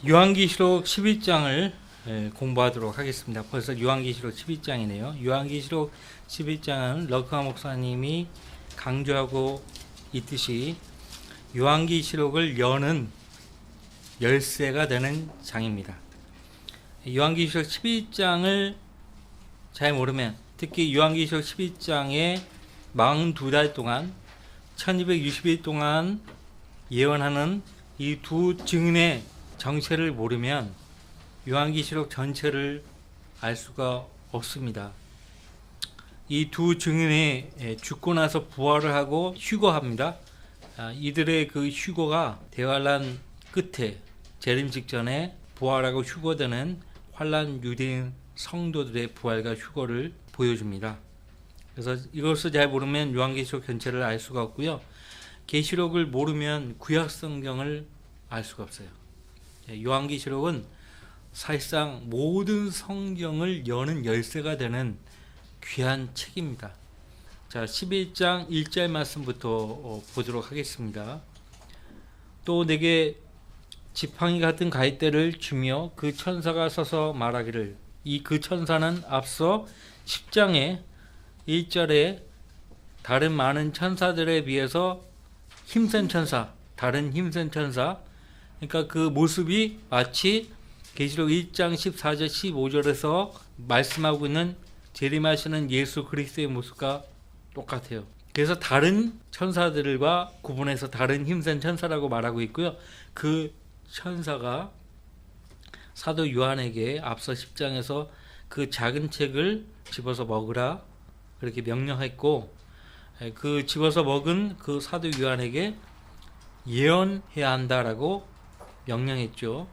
요한계시록 11장을 공부하도록 하겠습니다. 벌써 요한계시록 11장이네요. 요한계시록 11장은 러크아 목사님이 강조하고 있듯이 요한계시록을 여는 열쇠가 되는 장입니다. 요한계시록 11장을 잘 모르면, 특히 요한계시록 11장에 42달 동안 1260일 동안 예언하는 이 두 증인의 정체를 모르면 요한계시록 전체를 알 수가 없습니다. 이 두 증인이 죽고 나서 부활을 하고 휴거합니다. 이들의 그 휴거가 대환란 끝에 재림 직전에 부활하고 휴거되는 환란 유대인 성도들의 부활과 휴거를 보여줍니다. 그래서 이것을 잘 모르면 요한계시록 전체를 알 수가 없고요. 계시록을 모르면 구약 성경을 알 수가 없어요. 요한계시록은 사실상 모든 성경을 여는 열쇠가 되는 귀한 책입니다. 자, 11장 1절 말씀부터 보도록 하겠습니다. 또 내게 지팡이 같은 가이대를 주며 그 천사가 서서 말하기를, 이 그 천사는 앞서 10장의 1절에 다른 많은 천사들에 비해서 힘센 천사, 다른 힘센 천사, 그러니까 그 모습이 마치 계시록 1장 14절 15절에서 말씀하고 있는 재림하시는 예수 그리스도의 모습과 똑같아요. 그래서 다른 천사들과 구분해서 다른 힘센 천사라고 말하고 있고요. 그 천사가 사도 요한에게 앞서 10장에서 그 작은 책을 집어서 먹으라 그렇게 명령했고, 그 집어서 먹은 그 사도 요한에게 예언해야 한다라고 명령했죠.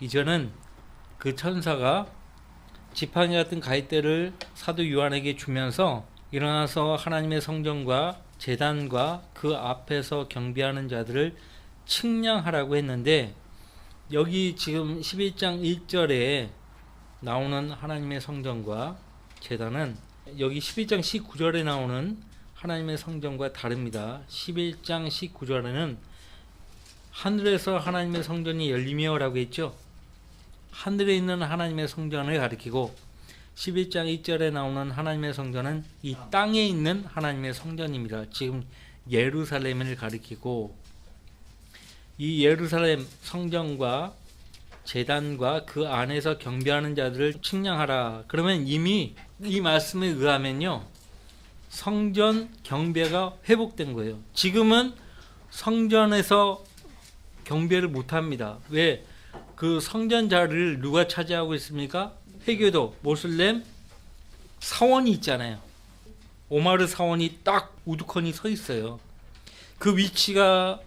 이제는 그 천사가 지팡이 같은 가이대를 사도 요한에게 주면서 일어나서 하나님의 성전과 제단과 그 앞에서 경배하는 자들을 측량하라고 했는데, 여기 지금 11장 1절에 나오는 하나님의 성전과 제단은 여기 11장 19절에 나오는 하나님의 성전과 다릅니다. 11장 19절에는 하늘에서 하나님의 성전이 열리며 라고 했죠. 하늘에 있는 하나님의 성전을 가리키고, 11장 1절에 나오는 하나님의 성전은 이 땅에 있는 하나님의 성전입니다. 지금 예루살렘을 가리키고, 이 예루살렘 성전과 제단과 그 안에서 경배하는 자들을 측량하라. 그러면 이미 이 말씀에 의하면요, 성전 경배가 회복된 거예요. 지금은 성전에서 경배를 못합니다. 왜? 그 성전 자리를 누가 차지하고 있습니까? 회교도, 모슬렘 사원이 있잖아요. 오마르 사원이 딱 우두커니 서 있어요. 그 위치가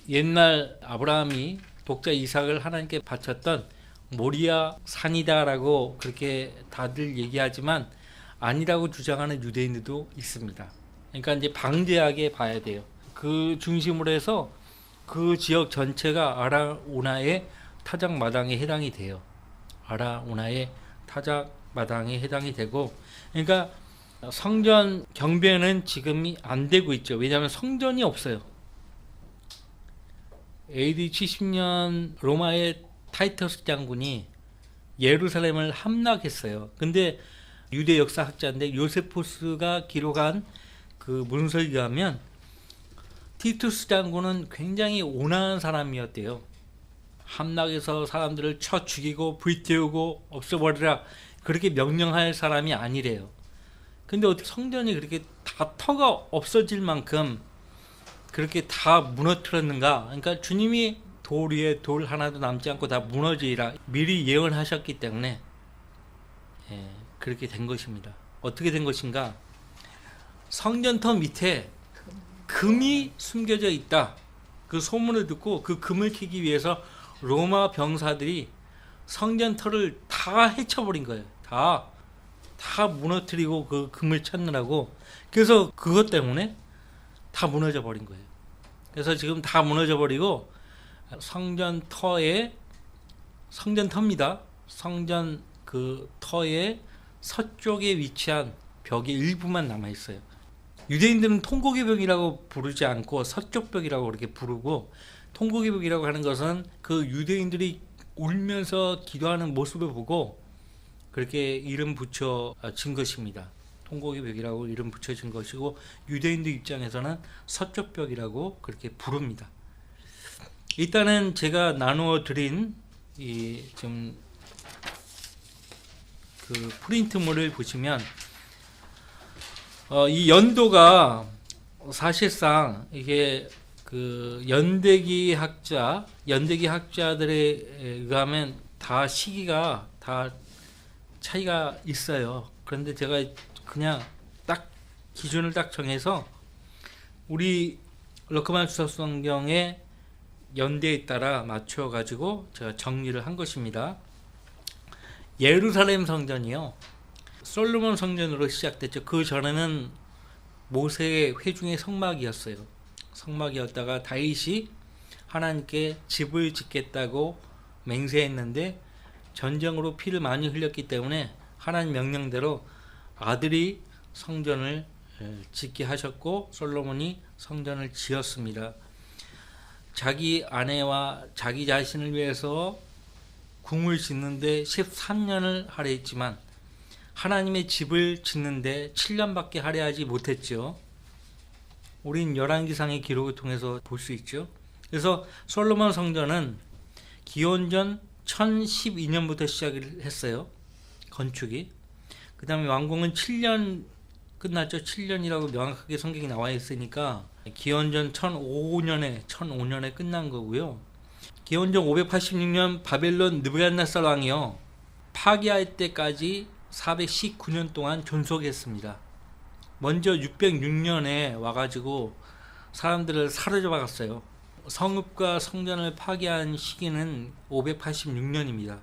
옛날 아브라함이 독자 이삭을 하나님께 바쳤던 모리아 산이다라고 그렇게 다들 얘기하지만 아니라고 주장하는 유대인들도 있습니다. 그러니까 이제 방대하게 봐야 돼요. 그 중심으로 해서 그 지역 전체가 아라우나의 타작마당에 해당이 돼요. 아라우나의 타작마당에 해당이 되고, 그러니까 성전 경배는 지금이 안 되고 있죠. 왜냐하면 성전이 없어요. AD 70년 로마의 타이터스 장군이 예루살렘을 함락했어요. 근데 유대 역사학자인데 요세포스가 기록한 그 문서에 의하면 티투스 장군은 굉장히 온화한 사람이었대요. 함락해서 사람들을 쳐 죽이고 불태우고 없애버리라 그렇게 명령할 사람이 아니래요. 근데 어떻게 성전이 그렇게 다 터가 없어질 만큼 그렇게 다 무너뜨렸는가? 그러니까 주님이 돌 위에 돌 하나도 남지 않고 다 무너지리라 미리 예언하셨기 때문에 그렇게 된 것입니다. 어떻게 된 것인가? 성전터 밑에 금이 숨겨져 있다. 그 소문을 듣고 그 금을 캐기 위해서 로마 병사들이 성전터를 다 헤쳐버린 거예요. 다 무너뜨리고 그 금을 찾느라고. 그래서 그것 때문에 다 무너져 버린 거예요. 그래서 지금 다 무너져 버리고 성전터입니다. 성전 그 터의 서쪽에 위치한 벽의 일부만 남아 있어요. 유대인들은 통곡의 벽이라고 부르지 않고 서쪽 벽이라고 그렇게 부르고, 통곡의 벽이라고 하는 것은 그 유대인들이 울면서 기도하는 모습을 보고 그렇게 이름 붙여진 것입니다. 통곡의 벽이라고 이름 붙여진 것이고, 유대인들 입장에서는 서쪽 벽이라고 그렇게 부릅니다. 일단은 제가 나누어 드린 이 좀 그 프린트물을 보시면 이 연도가 사실상 이게 그 연대기 학자들에 의하면 다 시기가 다 차이가 있어요. 그런데 제가 그냥 딱 기준을 딱 정해서 우리 러크만 주석 성경의 연대에 따라 맞춰 가지고 제가 정리를 한 것입니다. 예루살렘 성전이요, 솔로몬 성전으로 시작됐죠. 그 전에는 모세의 회중의 성막이었어요. 성막이었다가 다윗이 하나님께 집을 짓겠다고 맹세했는데 전쟁으로 피를 많이 흘렸기 때문에 하나님 명령대로 아들이 성전을 짓게 하셨고, 솔로몬이 성전을 지었습니다. 자기 아내와 자기 자신을 위해서 궁을 짓는데 13년을 할애했지만 하나님의 집을 짓는데 7년밖에 할애하지 못했죠. 우린 열왕기상의 기록을 통해서 볼 수 있죠. 그래서 솔로몬 성전은 기원전 1012년부터 시작을 했어요, 건축이. 그 다음에 완공은 7년 끝났죠. 7년이라고 명확하게 성경이 나와 있으니까 기원전 1005년에 끝난 거고요. 기원전 586년 바벨론 느부갓네살 왕이요, 파괴할 때까지 419년 동안 존속했습니다. 먼저 606년에 와가지고 사람들을 사로잡아 갔어요. 성읍과 성전을 파괴한 시기는 586년입니다.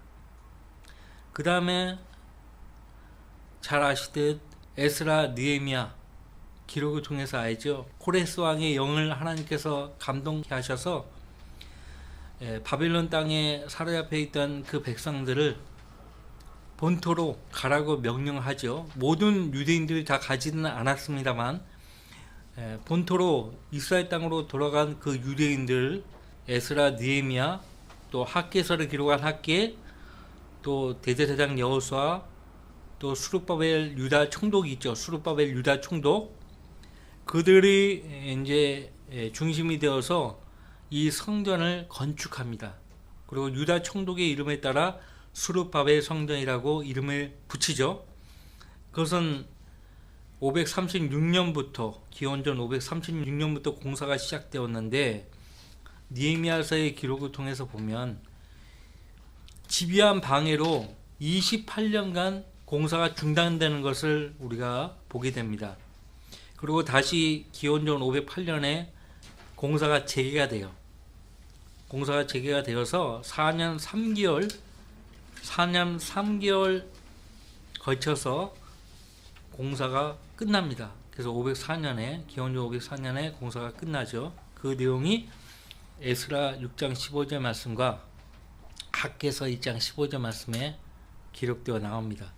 그 다음에 잘 아시듯 에스라, 느헤미야 기록을 통해서 알죠. 코레스 왕의 영을 하나님께서 감동케 하셔서 바벨론 땅에 사로잡혀 있던 그 백성들을 본토로 가라고 명령하죠. 모든 유대인들이 다 가지는 않았습니다만 본토로 이스라엘 땅으로 돌아간 그 유대인들, 에스라, 느헤미야, 또 학개서를 기록한 학개, 또 대제사장 여호수아, 또 수르바벨 유다 총독이 있죠. 수르바벨 유다 총독, 그들이 이제 중심이 되어서 이 성전을 건축합니다. 그리고 유다 총독의 이름에 따라 수르바벨 성전이라고 이름을 붙이죠. 그것은 536년부터 기원전 536년부터 공사가 시작되었는데, 느헤미야서의 기록을 통해서 보면 집요한 방해로 28년간 공사가 중단되는 것을 우리가 보게 됩니다. 그리고 다시 기원전 508년에 공사가 재개가 돼요. 공사가 재개가 되어서 4년 3개월 걸쳐서 공사가 끝납니다. 그래서 504년에 기원전 504년에 공사가 끝나죠. 그 내용이 에스라 6장 15절 말씀과 학개서 2장 15절 말씀에 기록되어 나옵니다.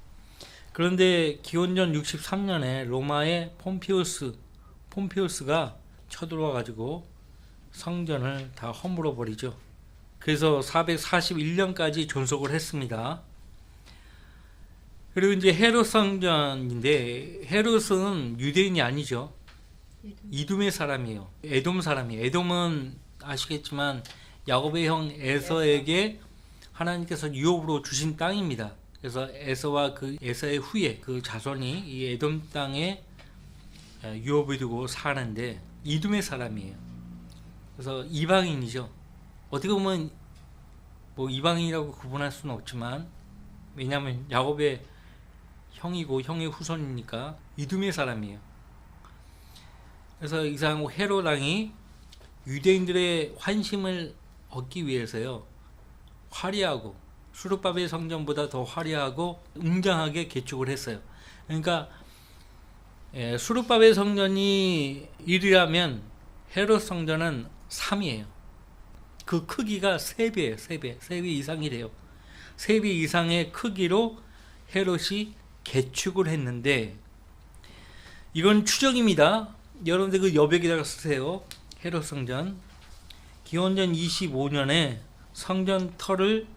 그런데 기원전 63년에 로마의 폼피우스가 쳐들어와 가지고 성전을 다 허물어 버리죠. 그래서 441년까지 존속을 했습니다. 그리고 이제 헤롯 성전인데, 헤롯은 유대인이 아니죠. 이둠의 사람이에요. 에돔 사람이에요. 에돔은 아시겠지만 야곱의 형 에서에게 하나님께서 유업으로 주신 땅입니다. 그래서 에서와 그 에서의 후예, 그 자손이 이 에돔 땅에 유업을 두고 사는데 이둠의 사람이에요. 그래서 이방인이죠. 어떻게 보면 뭐 이방인이라고 구분할 수는 없지만, 왜냐하면 야곱의 형이고 형의 후손이니까 이둠의 사람이에요. 그래서 이상 헤롯 왕이 유대인들의 환심을 얻기 위해서요, 화려하고 수르바벨 성전보다 더 화려하고 웅장하게 개축을 했어요. 그러니까 수르바벨 성전이 1이라면 헤롯 성전은 3이에요. 그 크기가 3배예요. 3배 이상이 돼요. 3배 이상의 크기로 헤롯이 개축을 했는데, 이건 추정입니다. 여러분들 그 여백에다가 쓰세요. 헤롯 성전. 기원전 25년에 성전 터를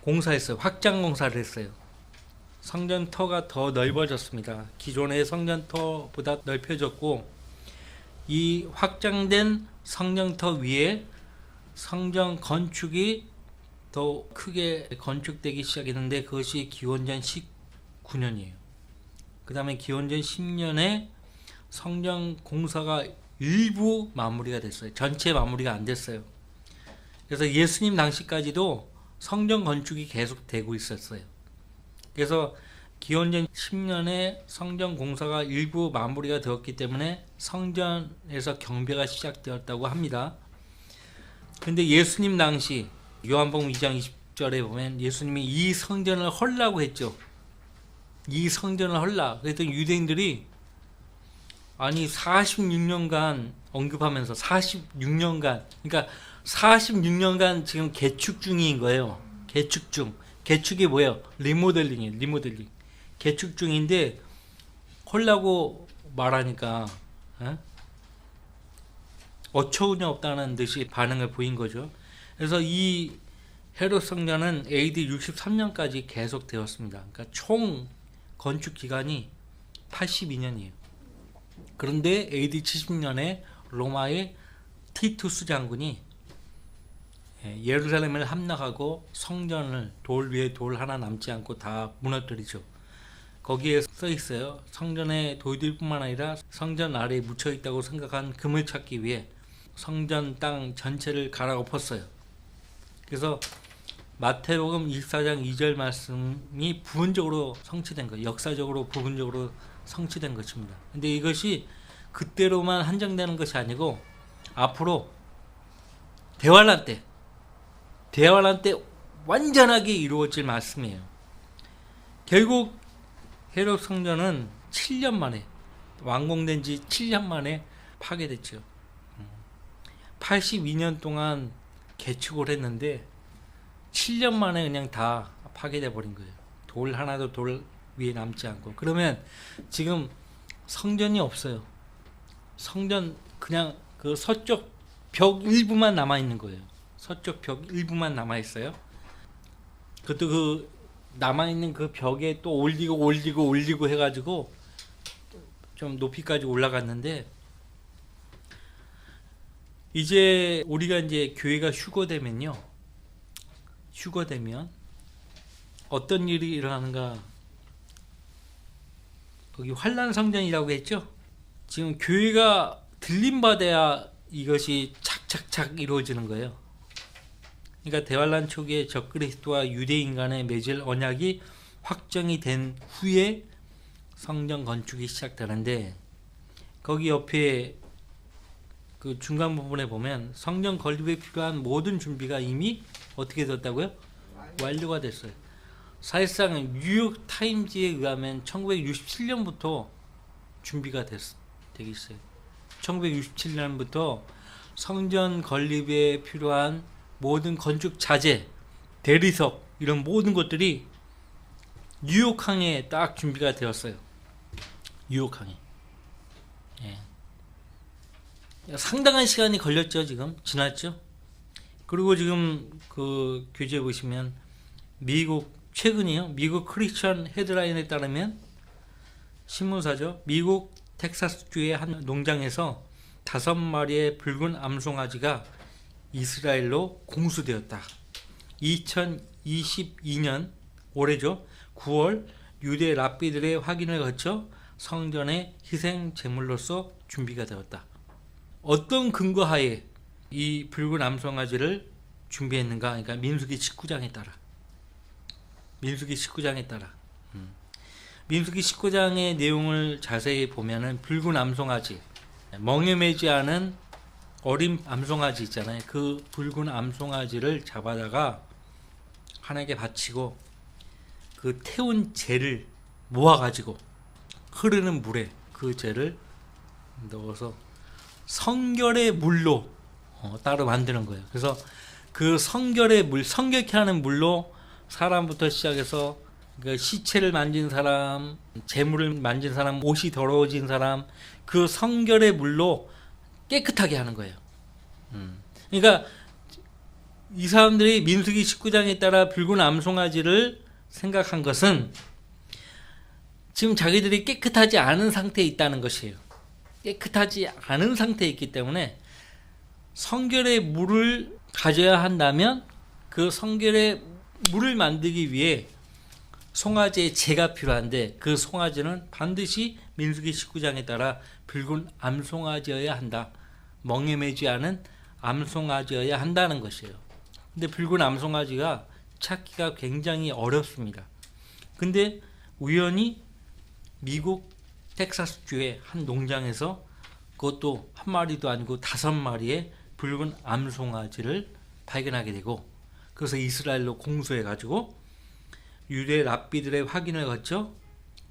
공사했어요. 확장 공사를 했어요. 성전터가 더 넓어졌습니다. 기존의 성전터보다 넓혀졌고, 이 확장된 성전터 위에 성전 건축이 더 크게 건축되기 시작했는데, 그것이 기원전 19년이에요. 그 다음에 기원전 10년에 성전 공사가 일부 마무리가 됐어요. 전체 마무리가 안 됐어요. 그래서 예수님 당시까지도 성전 건축이 계속되고 있었어요. 그래서 기원전 10년에 성전 공사가 일부 마무리가 되었기 때문에 성전에서 경배가 시작되었다고 합니다. 근데 예수님 당시 요한복음 2장 20절에 보면 예수님이 이 성전을 헐라고 했죠. 이 성전을 헐라. 그랬더니 유대인들이 아니 46년간 언급하면서 46년간, 그러니까 46년간 지금 개축 중인 거예요. 개축 중. 개축이 뭐예요? 리모델링이에요. 리모델링. 개축 중인데 헐라고 말하니까 어처구니 없다는 듯이 반응을 보인 거죠. 그래서 이 헤롯 성전은 AD 63년까지 계속되었습니다. 그러니까 총 건축 기간이 82년이에요. 그런데 AD 70년에 로마의 티투스 장군이 예루살렘을 함락하고 성전을 돌 위에 돌 하나 남지 않고 다 무너뜨리죠. 거기에 써 있어요. 성전의 돌들뿐만 아니라 성전 아래에 묻혀 있다고 생각한 금을 찾기 위해 성전 땅 전체를 갈아엎었어요. 그래서 마태복음 24장 2절 말씀이 부분적으로 성취된 거예요. 역사적으로 부분적으로 성취된 것입니다. 근데 이것이 그때로만 한정되는 것이 아니고 앞으로 대환란 때 완전하게 이루어질 말씀이에요. 결국 헤롯 성전은 7년 만에, 완공된 지 7년 만에 파괴됐죠. 82년 동안 개축을 했는데 7년 만에 그냥 다 파괴돼 버린 거예요. 돌 하나도 돌 위에 남지 않고. 그러면 지금 성전이 없어요. 성전 그냥 그 서쪽 벽 일부만 남아 있는 거예요. 서쪽 벽 일부만 남아 있어요. 그것도 그 남아 있는 그 벽에 또 올리고 해가지고 좀 높이까지 올라갔는데, 이제 우리가 이제 교회가 휴거되면 어떤 일이 일어나는가? 거기 환란 성전이라고 했죠. 지금 교회가 들림받아야 이것이 착착착 이루어지는 거예요. 그러니까 대환란 초기에 적그리스도와 유대인 간에 맺을 언약이 확정이 된 후에 성전 건축이 시작되는데, 거기 옆에 그 중간 부분에 보면 성전 건립에 필요한 모든 준비가 이미 어떻게 됐다고요? 완료가 됐어요. 사실상 뉴욕 타임즈에 의하면 1967년부터 준비가 되기 있어요. 1967년부터 성전 건립에 필요한 모든 건축 자재, 대리석 이런 모든 것들이 뉴욕항에 딱 준비가 되었어요. 뉴욕항에. 상당한 시간이 걸렸죠. 지금 지났죠. 그리고 지금 그 교재 보시면 최근이요. 미국 크리스천 헤드라인에 따르면 신문사죠. 미국 텍사스주의 한 농장에서 5마리의 붉은 암송아지가 이스라엘로 공수되었다. 2022년 올해죠. 9월 유대 랍비들의 확인을 거쳐 성전의 희생 제물로서 준비가 되었다. 어떤 근거하에 이 붉은 암송아지를 준비했는가? 그러니까 민수기 19장에 따라. 민수기 19장의 내용을 자세히 보면은 붉은 암송아지, 멍에 매지 않은 어린 암송아지 있잖아요. 그 붉은 암송아지를 잡아다가 하나님께 바치고 그 태운 재를 모아가지고 흐르는 물에 그 재를 넣어서 성결의 물로 따로 만드는 거예요. 그래서 그 성결의 물, 성결케 하는 물로 사람부터 시작해서 그 시체를 만진 사람, 재물을 만진 사람, 옷이 더러워진 사람, 그 성결의 물로 깨끗하게 하는 거예요. 그러니까 이 사람들이 민수기 19장에 따라 붉은 암송아지를 생각한 것은 지금 자기들이 깨끗하지 않은 상태에 있다는 것이에요. 깨끗하지 않은 상태에 있기 때문에 성결의 물을 가져야 한다면 그 성결의 물을 만들기 위해 송아지의 재가 필요한데 그 송아지는 반드시 민수기 19장에 따라 붉은 암송아지여야 한다. 멍에 매지 않은 암송아지여야 한다는 것이에요. 근데 붉은 암송아지가 찾기가 굉장히 어렵습니다. 근데 우연히 미국 텍사스주의 한 농장에서 그것도 한 마리도 아니고 5마리의 붉은 암송아지를 발견하게 되고 그래서 이스라엘로 공수해가지고 유대 랍비들의 확인을 거쳐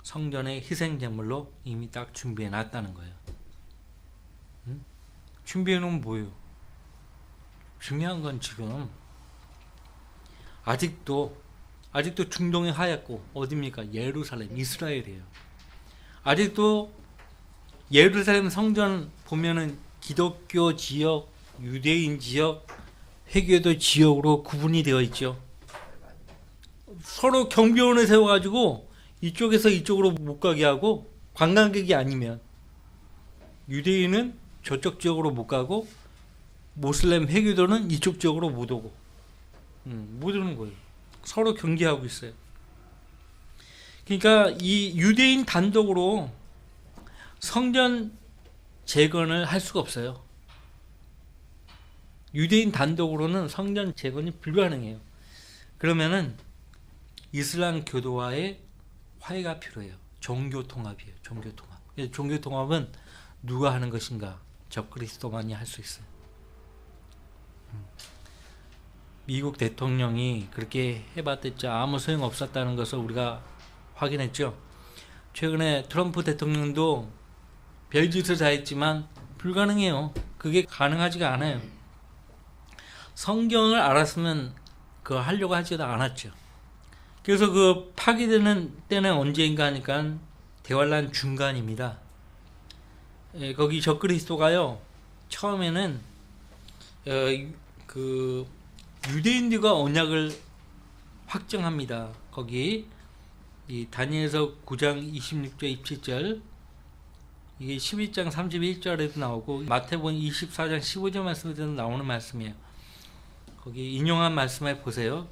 성전의 희생제물로 이미 딱 준비해 놨다는 거예요. 준비해 놓으면 뭐예요? 중요한 건 지금 아직도 중동이 하얗고 어디입니까? 예루살렘, 이스라엘이에요. 아직도 예루살렘 성전 보면은 기독교 지역, 유대인 지역, 회교도 지역으로 구분이 되어 있죠. 서로 경비원을 세워가지고 이쪽에서 이쪽으로 못 가게 하고 관광객이 아니면 유대인은 저쪽 지역으로 못 가고 모슬렘 회교도는 이쪽 지역으로 못 오고 못 오는 거예요. 서로 경계하고 있어요. 그러니까 이 유대인 단독으로 성전 재건을 할 수가 없어요. 유대인 단독으로는 성전 재건이 불가능해요. 그러면은 이슬람 교도와의 화해가 필요해요. 종교 통합이에요. 종교 통합. 종교 통합은 누가 하는 것인가? 적그리스도만이 할 수 있어요. 미국 대통령이 그렇게 해봤댔자 아무 소용 없었다는 것을 우리가 확인했죠. 최근에 트럼프 대통령도 별짓을 다 했지만 불가능해요. 그게 가능하지가 않아요. 성경을 알았으면 그거 하려고 하지도 않았죠. 그래서 그 파기되는 때는 언제인가 하니까 대환란 중간입니다. 거기 적그리스도가요. 처음에는 그 유대인들과 언약을 확정합니다. 거기 이 다니엘서 9장 26절 27절 이게 11장 31절에도 나오고 마태복음 24장 15절 말씀에도 나오는 말씀이에요. 거기 인용한 말씀을 보세요.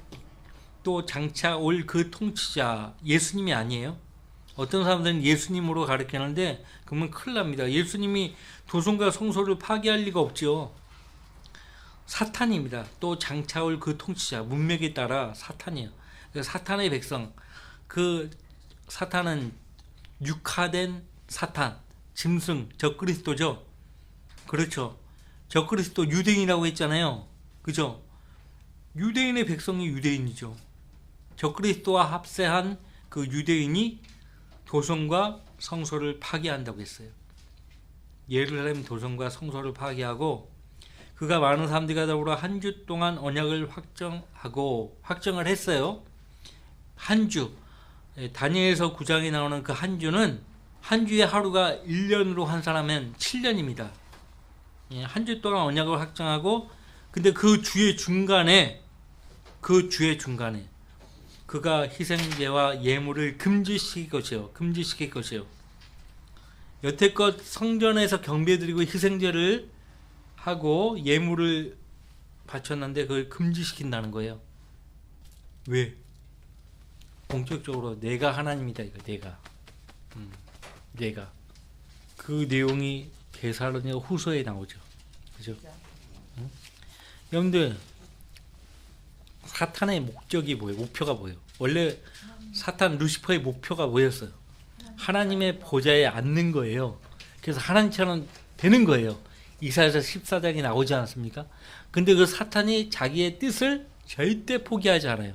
또 장차 올 그 통치자 예수님이 아니에요. 어떤 사람들은 예수님으로 가르치는데 그러면 큰일 납니다. 예수님이 도성과 성소를 파괴할 리가 없죠. 사탄입니다. 또 장차 올 그 통치자 문맥에 따라 사탄이에요. 사탄의 백성 그 사탄은 육화된 사탄 짐승 적그리스도죠. 그렇죠. 적그리스도 유대인이라고 했잖아요. 그죠? 유대인의 백성이 유대인이죠. 적그리스도와 합세한 그 유대인이 도성과 성소를 파괴한다고 했어요. 예루살렘 도성과 성소를 파괴하고 그가 많은 사람들과 더불어 한 주 동안 언약을 확정을 했어요. 한 주. 다니엘서 9장에 나오는 그 한 주는 한 주의 하루가 1년으로 환산하면 7년입니다. 한 주 동안 언약을 확정하고 근데 그 주의 중간에 그가 희생제와 예물을 금지시킬 것이요. 여태껏 성전에서 경배드리고 희생제를 하고 예물을 바쳤는데 그걸 금지시킨다는 거예요. 왜? 본격적으로 내가 하나님이다 이거 내가 그 내용이 데살로니가 후서에 나오죠. 그죠? 응? 여러분들 사탄의 목적이 뭐예요? 목표가 뭐예요? 원래 사탄 루시퍼의 목표가 뭐였어요? 하나님의 보좌에 앉는 거예요. 그래서 하나님처럼 되는 거예요. 이사야서 14장이 나오지 않았습니까? 근데 그 사탄이 자기의 뜻을 절대 포기하지 않아요.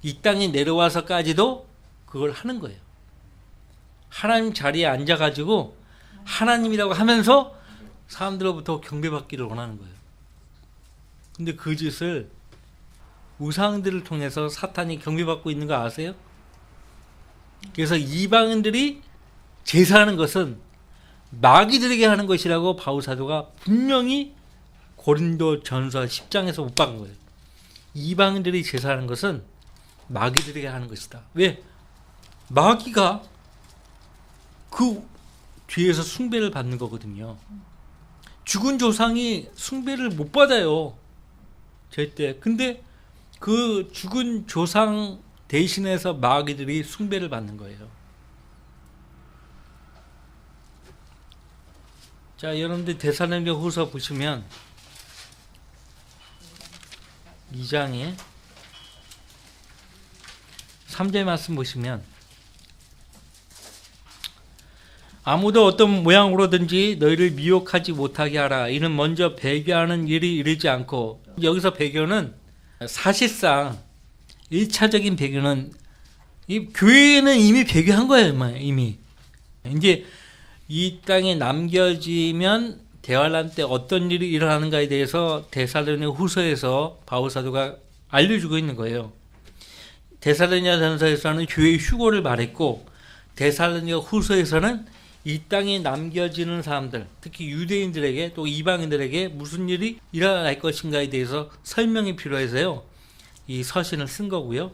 이 땅에 내려와서까지도 그걸 하는 거예요. 하나님 자리에 앉아가지고 하나님이라고 하면서 사람들로부터 경배받기를 원하는 거예요. 근데 그 짓을 우상들을 통해서 사탄이 경배받고 있는 거 아세요? 그래서 이방인들이 제사하는 것은 마귀들에게 하는 것이라고 바울 사도가 분명히 고린도 전서 10장에서 못 박은 거예요. 이방인들이 제사하는 것은 마귀들에게 하는 것이다. 왜? 마귀가 그 뒤에서 숭배를 받는 거거든요. 죽은 조상이 숭배를 못 받아요. 절대. 근데 그 죽은 조상 대신해서 마귀들이 숭배를 받는 거예요. 자, 여러분들 데살로니가후서 보시면 2장에 3절 말씀 보시면 아무도 어떤 모양으로든지 너희를 미혹하지 못하게 하라. 이는 먼저 배교하는 일이 이르지 않고, 여기서 배교는 사실상 1차적인 배교는 이 교회는 이미 배교한 거예요. 이미 이제 이 땅에 남겨지면 대환란 때 어떤 일이 일어나는가에 대해서 데살로니가 후서에서 바울 사도가 알려주고 있는 거예요. 데살로니가 전서에서는 교회의 휴고를 말했고, 데살로니가 후서에서는 이 땅에 남겨지는 사람들, 특히 유대인들에게 또 이방인들에게 무슨 일이 일어날 것인가에 대해서 설명이 필요해서요, 이 서신을 쓴 거고요.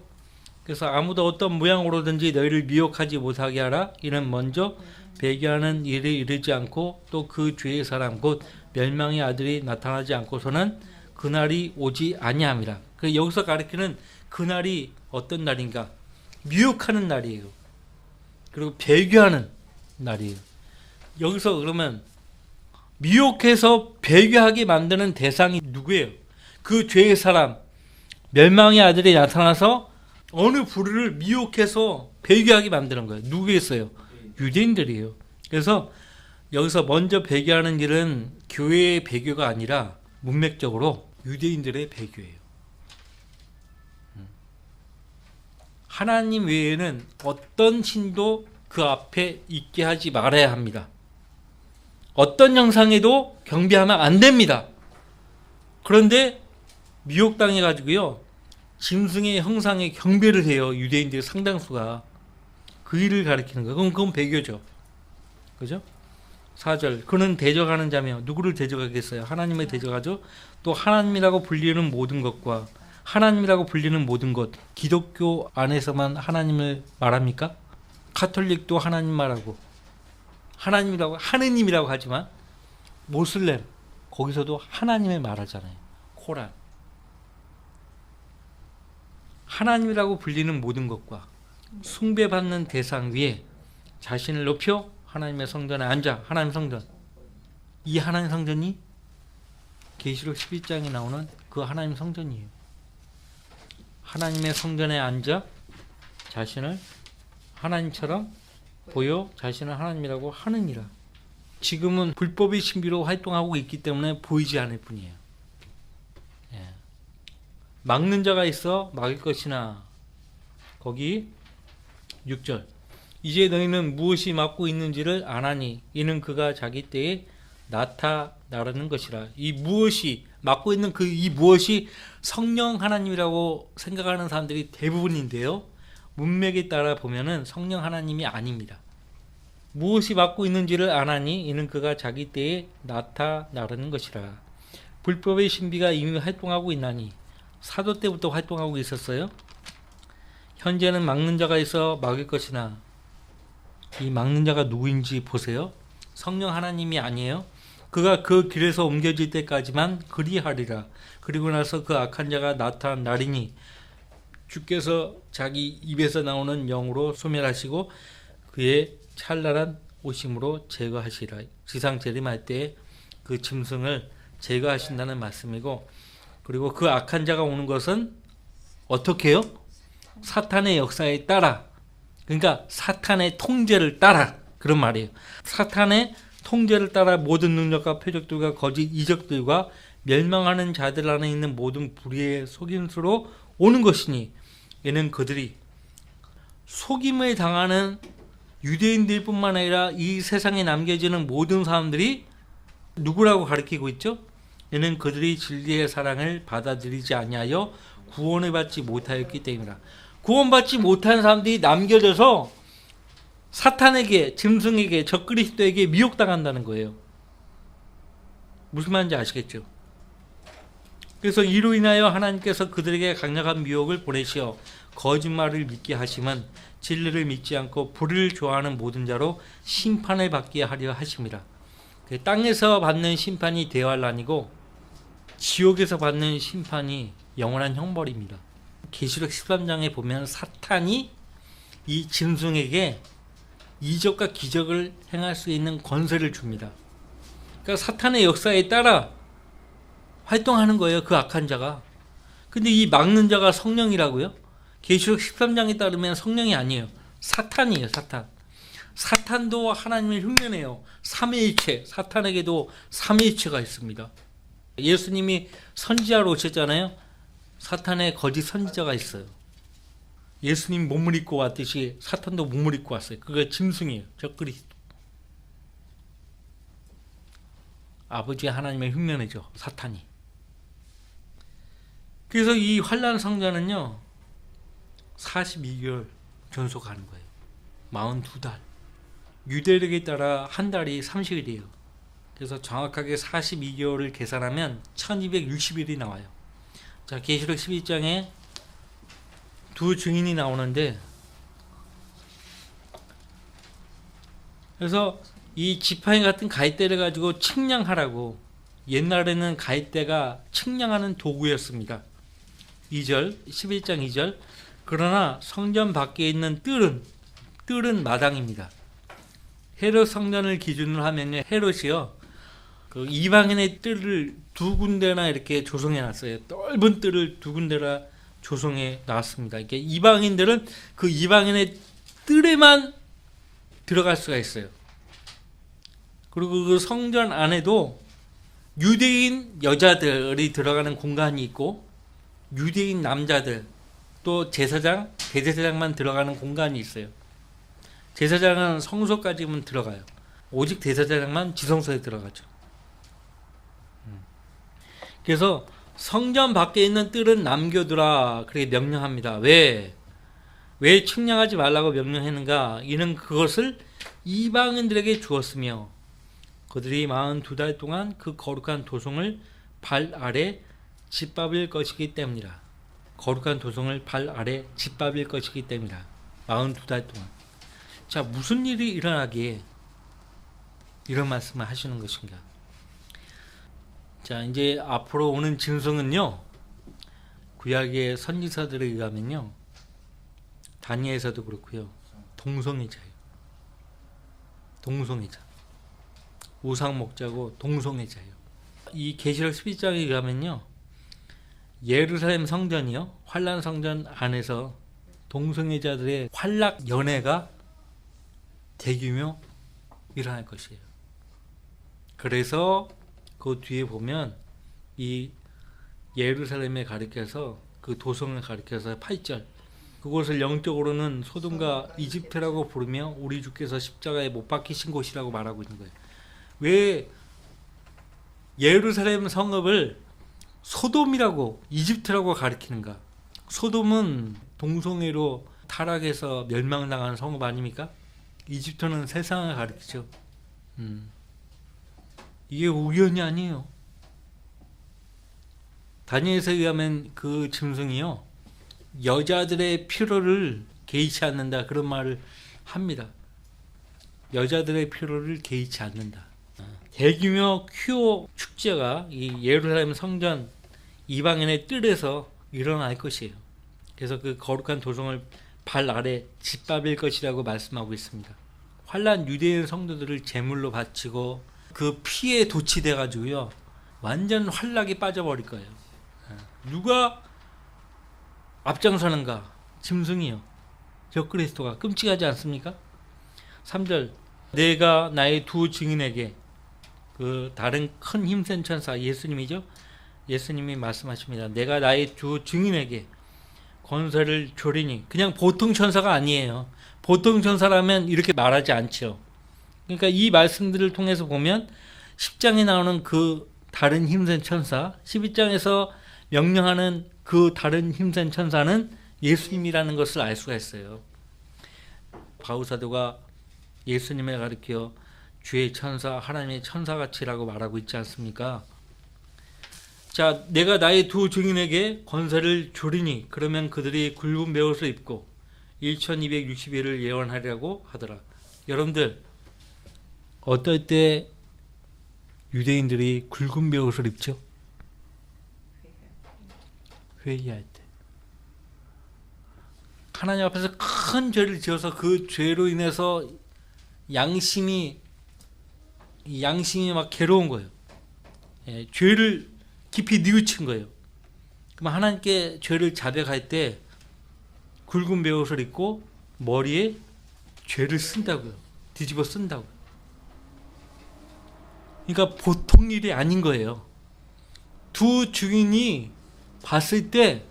그래서 아무도 어떤 모양으로든지 너희를 미혹하지 못하게 하라. 이는 먼저 배교하는 일이 이르지 않고 또 그 주의 사람 곧 멸망의 아들이 나타나지 않고서는 그날이 오지 아니함이라. 그 여기서 가리키는 그날이 어떤 날인가? 미혹하는 날이에요. 그리고 배교하는 날이에요. 여기서 그러면 미혹해서 배교하게 만드는 대상이 누구예요? 그 죄의 사람, 멸망의 아들이 나타나서 어느 부류를 미혹해서 배교하게 만드는 거예요. 누구겠어요? 유대인들이에요. 그래서 여기서 먼저 배교하는 일은 교회의 배교가 아니라 문맥적으로 유대인들의 배교예요. 하나님 외에는 어떤 신도 그 앞에 있게 하지 말아야 합니다. 어떤 형상에도 경배하면 안 됩니다. 그런데 미혹당해 가지고요, 짐승의 형상에 경배를 해요. 유대인들의 상당수가. 그 일을 가리키는 거예요. 그건 배교죠. 그죠? 4절. 그는 대적하는 자며, 누구를 대적하겠어요? 하나님을 대적하죠. 또 하나님이라고 불리는 모든 것과, 하나님이라고 불리는 모든 것, 기독교 안에서만 하나님을 말합니까? 가톨릭도 하나님 말하고, 하나님이라고, 하느님이라고 하지만, 모슬렘, 거기서도 하나님을 말하잖아요. 코란. 하나님이라고 불리는 모든 것과 숭배받는 대상 위에 자신을 높여 하나님의 성전에 앉아. 하나님 성전, 이 하나님 성전이 계시록 11장에 나오는 그 하나님 성전이에요. 하나님의 성전에 앉아 자신을 하나님처럼 보여 자신을 하나님이라고 하느니라. 지금은 불법의 신비로 활동하고 있기 때문에 보이지 않을 뿐이에요. 막는 자가 있어 막을 것이나, 거기 6절. 이제 너희는 무엇이 막고 있는지를 아나니 이는 그가 자기 때에 나타나라는 것이라. 이 무엇이 막고 있는 이 무엇이 성령 하나님이라고 생각하는 사람들이 대부분인데요, 문맥에 따라 보면은 성령 하나님이 아닙니다. 무엇이 막고 있는지를 아나니 이는 그가 자기 때에 나타나라는 것이라. 불법의 신비가 이미 활동하고 있나니, 사도 때부터 활동하고 있었어요. 현재는 막는 자가 있어 막을 것이나, 이 막는 자가 누구인지 보세요. 성령 하나님이 아니에요. 그가 그 길에서 옮겨질 때까지만 그리하리라. 그리고 나서 그 악한 자가 나타나리니 주께서 자기 입에서 나오는 영으로 소멸하시고 그의 찬란한 오심으로 제거하시라. 지상 재림할 때 그 짐승을 제거하신다는 말씀이고, 그리고 그 악한 자가 오는 것은 어떻게 해요? 사탄의 역사에 따라, 그러니까 사탄의 통제를 따라, 그런 말이에요. 사탄의 통제를 따라 모든 능력과 표적들과 거짓 이적들과 멸망하는 자들 안에 있는 모든 불의의 속임수로 오는 것이니, 이는 그들이 속임을 당하는 유대인들뿐만 아니라 이 세상에 남겨지는 모든 사람들이 누구라고 가리키고 있죠? 이는 그들이 진리의 사랑을 받아들이지 아니하여 구원을 받지 못하였기 때문이라. 구원받지 못한 사람들이 남겨져서 사탄에게, 짐승에게, 적그리스도에게 미혹당한다는 거예요. 무슨 말인지 아시겠죠? 그래서 이로 인하여 하나님께서 그들에게 강력한 미혹을 보내시어 거짓말을 믿게 하시면 진리를 믿지 않고 불을 좋아하는 모든 자로 심판을 받게 하려 하심이라. 땅에서 받는 심판이 대환란이고 지옥에서 받는 심판이 영원한 형벌입니다. 계시록 13장에 보면 사탄이 이 짐승에게 이적과 기적을 행할 수 있는 권세를 줍니다. 그러니까 사탄의 역사에 따라 활동하는 거예요, 그 악한 자가. 근데 이 막는 자가 성령이라고요? 계시록 13장에 따르면 성령이 아니에요. 사탄이에요, 사탄. 사탄도 하나님을 흉내내요. 삼위일체, 사탄에게도 삼위일체가 있습니다. 예수님이 선지자로 오셨잖아요. 사탄의 거짓 선지자가 있어요. 예수님 몸을 입고 왔듯이 사탄도 몸을 입고 왔어요. 그게 짐승이에요. 적그리스도. 아버지 하나님의 흉내내죠, 사탄이. 그래서 이 환난 성전은요 42개월 존속하는 거예요. 42달. 유대력에 따라 한 달이 30일이에요. 그래서 정확하게 42개월을 계산하면 1260일이 나와요. 자, 계시록 12장에 두 증인이 나오는데, 그래서 이 지팡이 같은 가이대를 가지고 측량하라고. 옛날에는 가이대가 측량하는 도구였습니다. 2절, 11장 2절. 그러나 성전 밖에 있는 뜰은 마당입니다. 헤롯 성전을 기준으로 하면요, 헤롯이요 그 이방인의 뜰을 두 군데나 이렇게 조성해 놨어요. 넓은 뜰을 두 군데나 조성해 놨습니다. 이게 이방인들은 그 이방인의 뜰에만 들어갈 수가 있어요. 그리고 그 성전 안에도 유대인 여자들이 들어가는 공간이 있고 유대인 남자들, 또 제사장, 대제사장만 들어가는 공간이 있어요. 제사장은 성소까지만 들어가요. 오직 대제사장만 지성소에 들어가죠. 그래서 성전 밖에 있는 뜰은 남겨두라, 그렇게 명령합니다. 왜 측량하지 말라고 명령했는가? 이는 그것을 이방인들에게 주었으며 그들이 42달 동안 그 거룩한 도성을 발 아래 짓밟을 것이기 때문이라. 거룩한 도성을 발 아래 짓밟을 것이기 때문이라. 42달 동안. 자, 무슨 일이 일어나기에 이런 말씀을 하시는 것인가? 자, 이제 앞으로 오는 짐승은요, 구약의 선지자들에 의하면요, 다니엘에서도 그렇고요, 동성애자예요. 동성애자. 우상 목자고 동성애자예요. 이 계시록 12장에 의하면요, 예루살렘 성전이요, 환란 성전 안에서 동성애자들의 환락 연회가 대규모 일어날 것이에요. 그래서 그 뒤에 보면 이 예루살렘에 가리켜서 그 도성을 가리켜서 8절, 그곳을 영적으로는 소돔과 이집트라고 부르며 우리 주께서 십자가에 못 박히신 곳이라고 말하고 있는 거예요. 왜 예루살렘 성읍을 소돔이라고 이집트라고 가리키는가? 소돔은 동성애로 타락해서 멸망당한 성읍 아닙니까? 이집트는 세상을 가리키죠. 이게 우연이 아니에요. 다니엘서에 의하면 그 짐승이요, 여자들의 피로를 개의치 않는다, 그런 말을 합니다. 여자들의 피로를 개의치 않는다. 대규모 큐어 축제가 이 예루살렘 성전 이방인의 뜰에서 일어날 것이에요. 그래서 그 거룩한 도성을 발 아래 짓밟을 것이라고 말씀하고 있습니다. 환란 유대인 성도들을 제물로 바치고 그 피에 도취돼 가지고요, 완전 환락에 빠져버릴 거예요. 누가 앞장서는가? 짐승이요, 적그리스도가. 끔찍하지 않습니까? 3절, 내가 나의 두 증인에게, 그 다른 큰 힘센 천사 예수님이죠. 예수님이 말씀하십니다. 내가 나의 두 증인에게 권세를 주리니. 그냥 보통 천사가 아니에요. 보통 천사라면 이렇게 말하지 않죠. 그러니까 이 말씀들을 통해서 보면 10장에 나오는 그 다른 힘센 천사, 12장에서 명령하는 그 다른 힘센 천사는 예수님이라는 것을 알 수가 있어요. 바울사도가 예수님을 가리켜 주의 천사, 하나님의 천사같이라고 말하고 있지 않습니까? 자, 내가 나의 두 증인에게 권세를 주리니 그러면 그들이 굵은 베옷을 입고 1260일을 예언하리라고 하더라. 여러분들, 어떨 때 유대인들이 굵은 베옷을 입죠? 회개할 때. 하나님 앞에서 큰 죄를 지어서 그 죄로 인해서 양심이 막 괴로운 거예요. 예, 죄를 깊이 뉘우친 거예요. 그럼 하나님께 죄를 자백할 때 굵은 베옷을 입고 머리에 죄를 쓴다고요. 뒤집어 쓴다고요. 그러니까 보통 일이 아닌 거예요. 두 증인이 봤을 때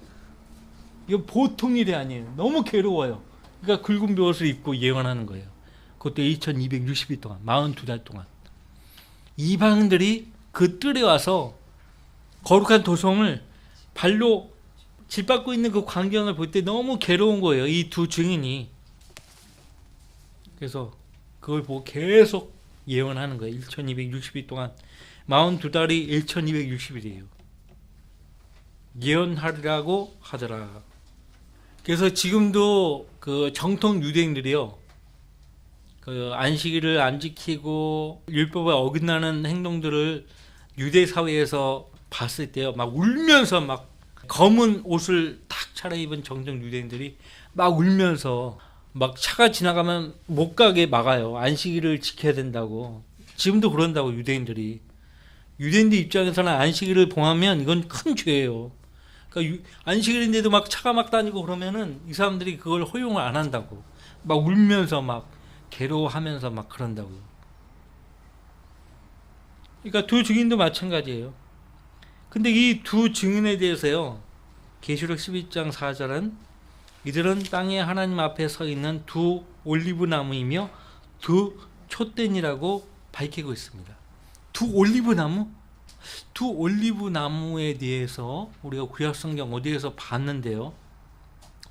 이거 보통 일이 아니에요. 너무 괴로워요. 그러니까 굵은 베옷을 입고 예언하는 거예요. 그것도 2260일 동안, 42달 동안. 이방인들이 그 뜰에 와서 거룩한 도성을 발로 짓밟고 있는 그 광경을 볼 때 너무 괴로운 거예요. 이 두 증인이. 그래서 그걸 보고 계속 예언하는 거예요. 1260일 동안. 42달이 1260일이에요. 예언하리라고 하더라. 그래서 지금도 그 정통 유대인들이요, 그 안식일을 안 지키고 율법에 어긋나는 행동들을 유대 사회에서 봤을 때요, 막 울면서 막 검은 옷을 탁 차려입은 정정 유대인들이 막 울면서 막 차가 지나가면 못 가게 막아요. 안식일을 지켜야 된다고. 지금도 그런다고 유대인들이. 유대인들 입장에서는 안식일을 봉하면 이건 큰 죄예요. 그러니까 안식일인데도 막 차가 막 다니고 그러면은 이 사람들이 그걸 허용을 안 한다고. 막 울면서 막 괴로워하면서 막 그런다고요. 그러니까 두 증인도 마찬가지예요. 근데 이 두 증인에 대해서요, 계시록 11장 4절은 이들은 땅에 하나님 앞에 서 있는 두 올리브 나무이며 두 촛대니라고 밝히고 있습니다. 두 올리브 나무? 두 올리브 나무에 대해서 우리가 구약성경 어디에서 봤는데요.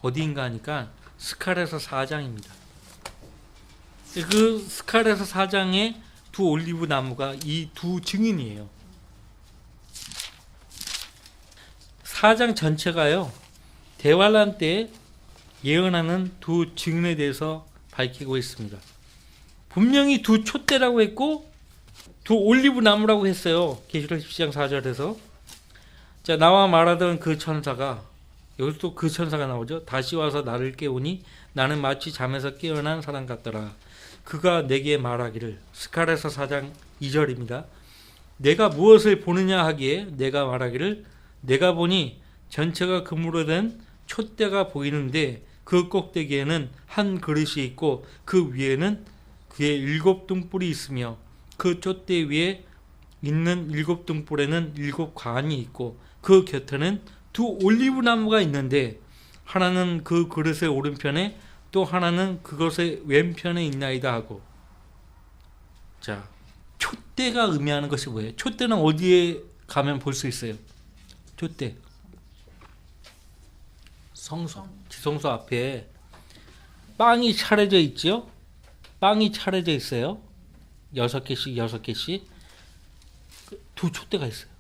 어디인가 하니까 스갈에서 4장입니다. 그 스갈에서 4장의 두 올리브 나무가 이 두 증인이에요. 4장 전체가요, 대환란 때 예언하는 두 증인에 대해서 밝히고 있습니다. 분명히 두 촛대라고 했고 두 올리브 나무라고 했어요. 계시록 12장 4절에서. 자, 나와 말하던 그 천사가, 여기서 또 그 천사가 나오죠. 다시 와서 나를 깨우니 나는 마치 잠에서 깨어난 사람 같더라. 그가 내게 말하기를, 스갈에서 4장 2절입니다. 내가 무엇을 보느냐 하기에 내가 말하기를, 내가 보니 전체가 금으로 된 촛대가 보이는데 그 꼭대기에는 한 그릇이 있고 그 위에는 그의 7 등불이 있으며 그 촛대 위에 있는 7 등불에는 7 관이 있고 그 곁에는 두 올리브 나무가 있는데 하나는 그 그릇의 오른편에 또 하나는 그것의 왼편에 있나이다 하고. 자, 촛대가 의미하는 것이 뭐예요? 촛대는 어디에 가면 볼 수 있어요? 촛대. 성소, 지성소 앞에 빵이 차려져 있죠? 빵이 차려져 있어요. 6개씩 6개씩. 두 촛대가 있어요.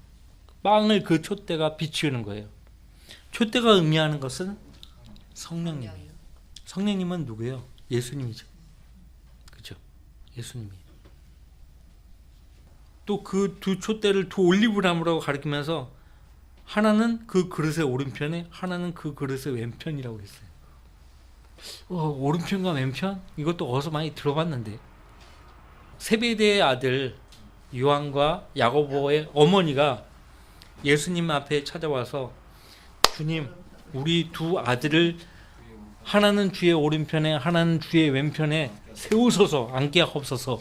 빵을 그 촛대가 비추는 거예요. 촛대가 의미하는 것은 성령님이에요. 성령님은 누구예요? 예수님이죠. 그죠? 예수님이에요. 또 그 두 촛대를 두 올리브나무라고 가리키면서 하나는 그 그릇의 오른편에, 하나는 그 그릇의 왼편이라고 했어요. 오른편과 왼편? 이것도 어디서 많이 들어봤는데. 세베대의 아들 요한과 야고보의 어머니가 예수님 앞에 찾아와서, 주님, 우리 두 아들을 하나는 주의 오른편에 하나는 주의 왼편에 세우소서, 앉게 하옵소서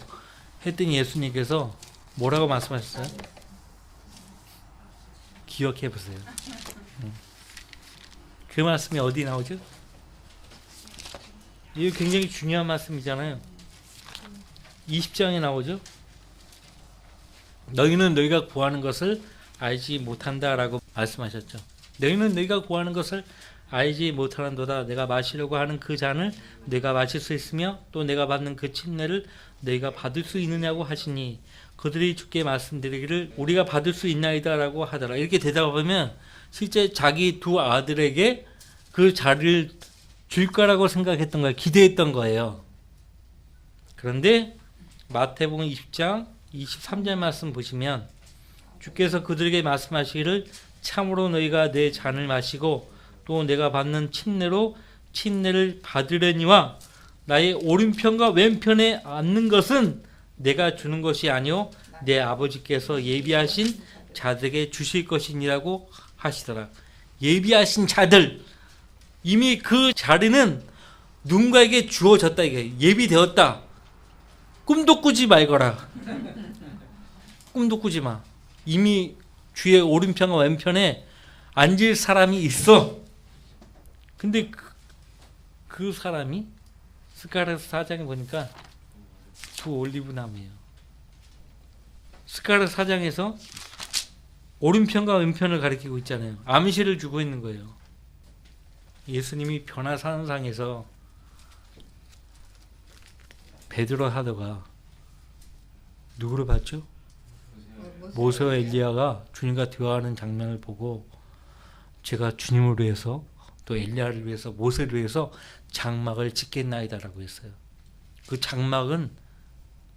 했더니 예수님께서 뭐라고 말씀하셨어요? 기억해 보세요. 그 말씀이 어디 나오죠? 이거 굉장히 중요한 말씀이잖아요. 20장에 나오죠. 너희는 너희가 구하는 것을 알지 못한다라고 말씀하셨죠. 너희는 너희가 구하는 것을 알지 못하는도다. 내가 마시려고 하는 그 잔을 내가 마실 수 있으며 또 내가 받는 그 침례를 너희가 받을 수 있느냐고 하시니 그들이 주께 말씀드리기를 우리가 받을 수 있나이다라고 하더라. 이렇게 대답하면 실제 자기 두 아들에게 그 자리를 줄 거라고 생각했던 거예요. 기대했던 거예요. 그런데 마태복음 20장 23절 말씀 보시면 주께서 그들에게 말씀하시기를 참으로 너희가 내 잔을 마시고 또 내가 받는 침례로 침례를 받으려니와 나의 오른편과 왼편에 앉는 것은 내가 주는 것이 아니요 내 아버지께서 예비하신 자들에게 주실 것이니라고 하시더라. 예비하신 자들, 이미 그 자리는 누군가에게 주어졌다. 이게 예비되었다. 꿈도 꾸지 말거라. 꿈도 꾸지 마. 이미 주의 오른편과 왼편에 앉을 사람이 있어. 근데 그 사람이 스가랴서 4장에 보니까 두 올리브 나무예요. 스가랴서 4장에서 오른편과 왼편을 가리키고 있잖아요. 암시를 주고 있는 거예요. 예수님이 변화산상에서 베드로 하다가 누구를 봤죠? 모세와 엘리야가 주님과 대화하는 장면을 보고 제가 주님을 위해서 또 엘리야를 위해서 모세를 위해서 장막을 짓겠나이다라고 했어요. 그 장막은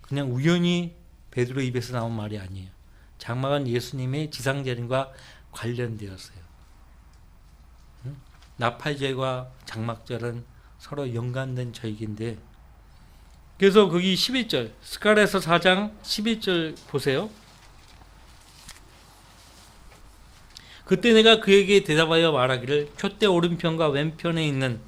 그냥 우연히 베드로 입에서 나온 말이 아니에요. 장막은 예수님의 지상재림과 관련되었어요. 나팔절과 장막절은 서로 연관된 절기인데, 그래서 거기 11절 스가랴서 4장 11절 보세요. 그때 내가 그에게 대답하여 말하기를 촛대 오른편과 왼편에 있는,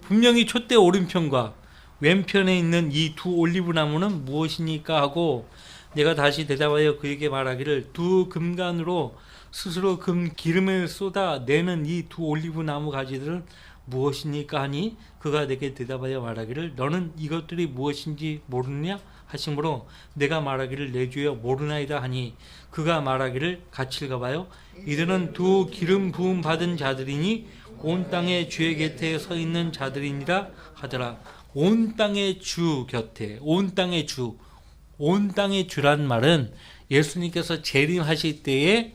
분명히 촛대 오른편과 왼편에 있는 이 두 올리브 나무는 무엇이니까 하고, 내가 다시 대답하여 그에게 말하기를 두 금간으로 스스로 금 기름을 쏟아 내는 이 두 올리브 나무 가지들은 무엇이니까 하니, 그가 내게 대답하여 말하기를 너는 이것들이 무엇인지 모르느냐 하시므로 내가 말하기를 내 주여 모르나이다 하니, 그가 말하기를 같이 읽어봐요. 이들은 두 기름 부음 받은 자들이니 온 땅의 주의 곁에 서 있는 자들이니라 하더라. 온 땅의 주 곁에, 온 땅의 주, 온 땅의 주란 말은 예수님께서 재림하실 때의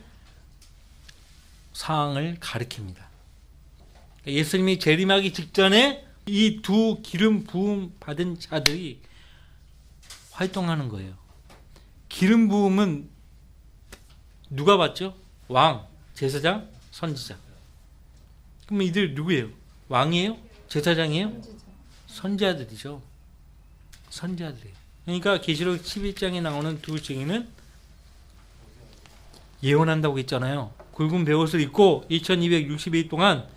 상황을 가리킵니다. 예수님이 재림하기 직전에 이 두 기름 부음 받은 자들이 활동하는 거예요. 기름 부음은 누가 받죠? 왕, 제사장, 선지자. 그럼 이들 누구예요? 왕이에요? 제사장이에요? 선지자들이죠. 선지자들이에요. 그러니까 계시록 11장에 나오는 두 증인은 예언한다고 했잖아요. 굵은 베옷을 입고 2260일 동안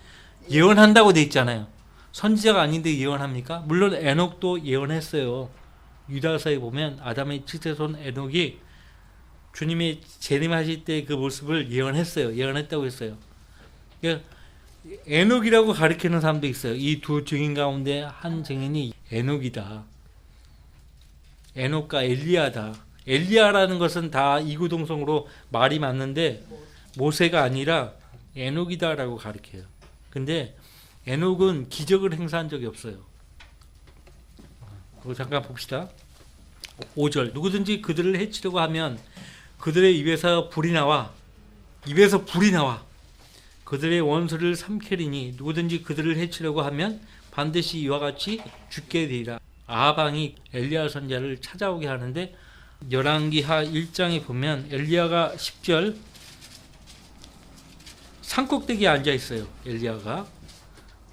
예언한다고 돼 있잖아요. 선지자가 아닌데 예언합니까? 물론 에녹도 예언했어요. 유다서에 보면 아담의 칠세손 에녹이 주님이 재림하실 때 그 모습을 예언했어요. 예언했다고 했어요. 그러니까 에녹이라고 가리키는 사람도 있어요. 이 두 증인 가운데 한 증인이 에녹이다. 에녹과 엘리야다. 엘리야라는 것은 다 이구동성으로 말이 맞는데 모세가 아니라 에녹이다라고 가리켜요. 근데 에녹은 기적을 행사한 적이 없어요. 그거 잠깐 봅시다. 5절 누구든지 그들을 해치려고 하면 그들의 입에서 불이 나와 그들의 원수를 삼키리니 누구든지 그들을 해치려고 하면 반드시 이와 같이 죽게 되리라. 아합왕이 엘리야 선지자를 찾아오게 하는데 열왕기하 1장에 보면 엘리야가 10절 산꼭대기에 앉아 있어요. 엘리야가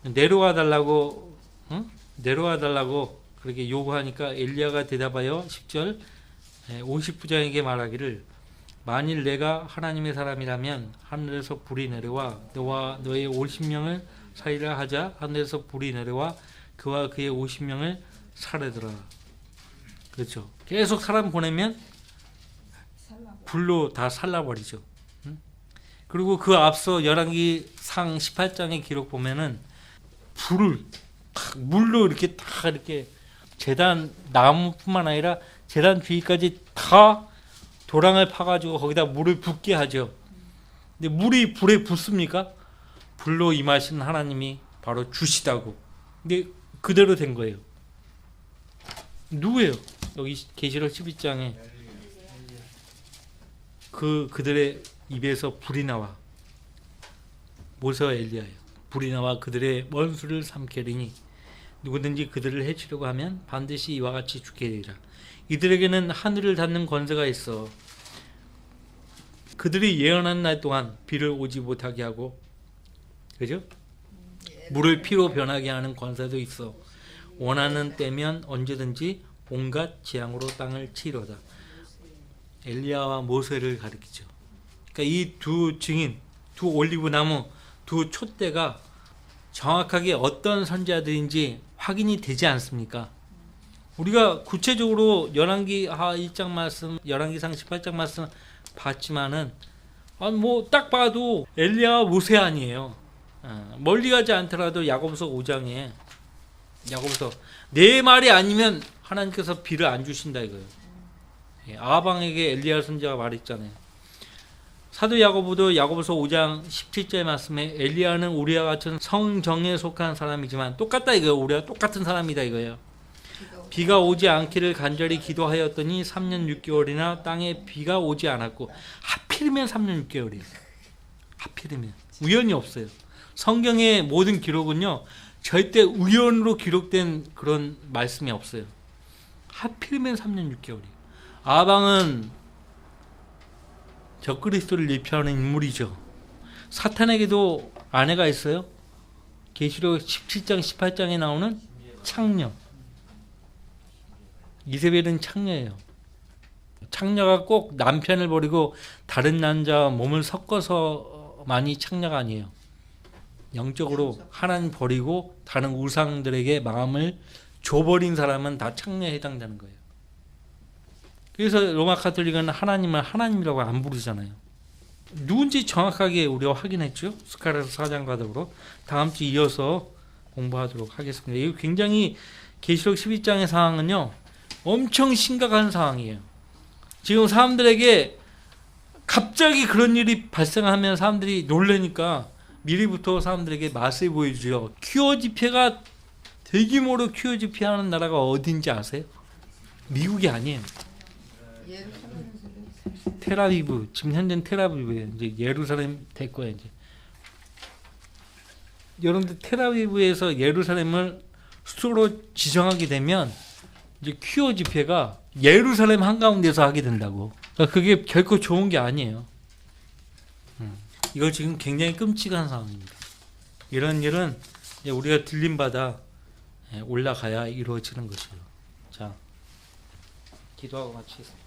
내려와 달라고 그렇게 요구하니까 엘리야가 대답하여 10절 50부장에게 말하기를 만일 내가 하나님의 사람이라면 하늘에서 불이 내려와 너와 너의 50명을 살리라 하자. 하늘에서 불이 내려와 그와 그의 50명을 살해더라. 그렇죠. 계속 사람 보내면 불로 다 살라버리죠. 그리고 그 앞서 열왕기상 18장의 기록 보면은 불을 물로 이렇게 다 이렇게 제단 나무뿐만 아니라 제단 주위까지 다 도랑을 파가지고 거기다 물을 붓게 하죠. 근데 물이 불에 붙습니까? 불로 임하신 하나님이 바로 주시다고. 근데 그대로 된 거예요. 누구예요? 여기 계시록 12장에 그들의 입에서 불이 나와. 모세와 엘리야예요. 불이 나와 그들의 원수를 삼키리니 누구든지 그들을 해치려고 하면 반드시 이와 같이 죽게 되리라. 이들에게는 하늘을 닫는 권세가 있어 그들이 예언한 날 동안 비를 오지 못하게 하고, 그죠? 물을 피로 변하게 하는 권세도 있어 원하는 때면 언제든지 온갖 재앙으로 땅을 치리로다. 엘리야와 모세를 가리키죠. 그러니까 이 두 증인, 두 올리브나무, 두 촛대가 정확하게 어떤 선지자들인지 확인이 되지 않습니까? 우리가 구체적으로 열왕기 1장 말씀, 열왕기상 18장 말씀 봤지만은 뭐 딱 봐도 엘리야와 모세 아니에요. 멀리 가지 않더라도 야고보서 5장에 야고보서 내 말이 아니면 하나님께서 비를 안 주신다 이거예요. 아방에게 엘리야 선지자가 말했잖아요. 사도 야고보도 야고보서 5장 17절 말씀에 엘리야는 우리와 같은 성정에 속한 사람이지만 똑같다 이거예요. 우리와 똑같은 사람이다 이거예요. 비가 오지 않기를 간절히 기도하였더니 3년 6개월이나 땅에 비가 오지 않았고, 하필이면 3년 6개월이에요. 하필이면. 우연이 없어요. 성경의 모든 기록은요 절대 우연으로 기록된 그런 말씀이 없어요. 하필이면 3년 6개월이에요. 아방은 적그리스도를 예표하는 인물이죠. 사탄에게도 아내가 있어요. 계시록 17장 18장에 나오는 창녀. 이세벨은 창녀예요. 창녀가 꼭 남편을 버리고 다른 남자와 몸을 섞어서만이 창녀가 아니에요. 영적으로 하나님 버리고 다른 우상들에게 마음을 줘버린 사람은 다 창녀에 해당되는 거예요. 그래서 로마 카톨릭은 하나님을 하나님이라고 안 부르잖아요. 누군지 정확하게 우리가 확인했죠. 스가랴서 4장과 더불어 다음 주 이어서 공부하도록 하겠습니다. 이거 굉장히 계시록 12장의 상황은요 엄청 심각한 상황이에요. 지금 사람들에게 갑자기 그런 일이 발생하면 사람들이 놀라니까 미리부터 사람들에게 맛을 보여주죠. 퀴어 집회가 대규모로 퀴어 집회하는 나라가 어딘지 아세요? 미국이 아니에요. 텔아비브, 지금 현재는 텔아비브예요. 이제 예루살렘 될 거예요. 이제 여러분들 텔아비브에서 예루살렘을 수도로 지정하게 되면 이제 퀴어 집회가 예루살렘 한가운데서 하게 된다고. 그러니까 그게 결코 좋은 게 아니에요. 이거 지금 굉장히 끔찍한 상황입니다. 이런 일은 우리가 들림받아 올라가야 이루어지는 것이에요. 자, 기도하고 마치겠습니다.